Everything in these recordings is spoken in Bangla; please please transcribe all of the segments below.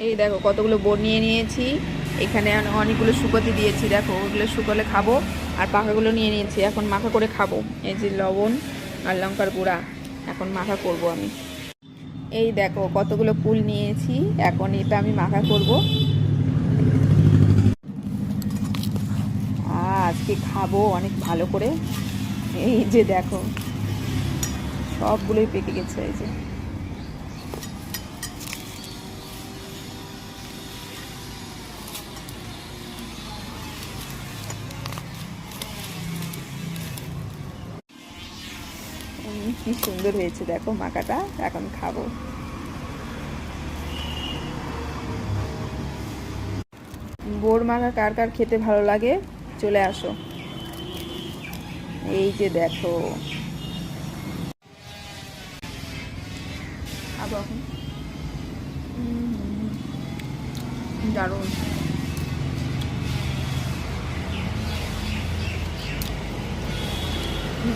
এই দেখো কতগুলো বোর নিয়ে নিয়েছি। এখানে অনেকগুলো শুকোতে দিয়েছি, দেখো ওগুলো শুকোলে খাবো। আর পাখাগুলো নিয়ে নিয়েছি, এখন মাখা করে খাবো। এই যে লবণ আর লঙ্কার গুঁড়া, এখন মাখা করব আমি। এই দেখো কতগুলো কুল নিয়েছি, এখন এটা আমি মাখা করব। আজকে খাবো অনেক ভালো করে। এই যে দেখো সবগুলোই পেকে গেছে, এই যে কি সুন্দর হয়েছে দেখো মাখাটা, এখন খাবো। বোর মাখা কার কার খেতে ভালো লাগে চলে আসো। এই যে দেখো খাবো এখন। দারুণ,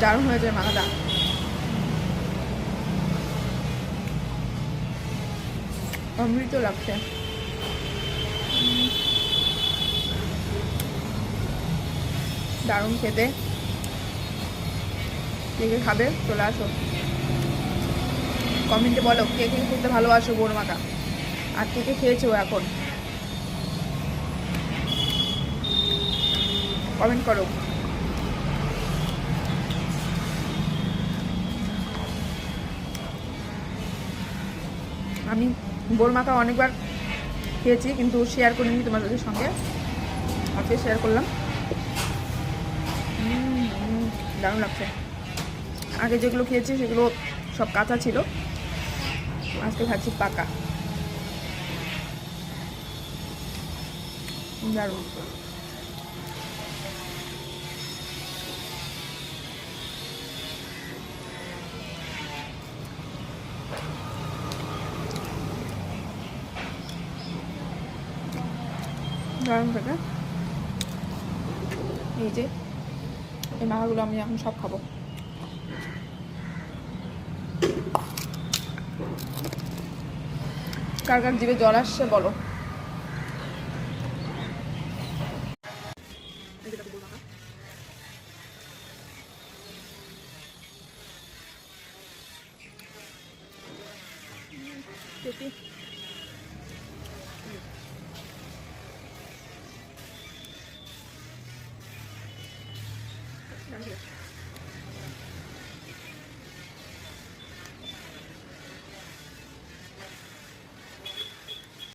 দারুণ হয়েছে মাখাটা। অমৃত লাগছে, দারুণ খেতে। কে কে খাবে চলে আসো, কমেন্টে বলো কে কে খেতে ভালোবাসো বোর মাখা, আর কে কে খেয়েছো এখন কমেন্ট করো। আমি বোর মাখা অনেকবার খেয়েছি কিন্তু শেয়ার করিনি তোমাদের সঙ্গে, আজকে শেয়ার করলাম। দারুণ লাগছে। আগে যেগুলো খেয়েছি সেগুলো সব কাঁচা ছিল, আজকে খাচ্ছি পাকা। দারুণ। দারুণ খেতে। এই যে এই মাখাগুলো আমি এখন সব খাবো। কার কার জিভে জল আসছে বলো। দেখি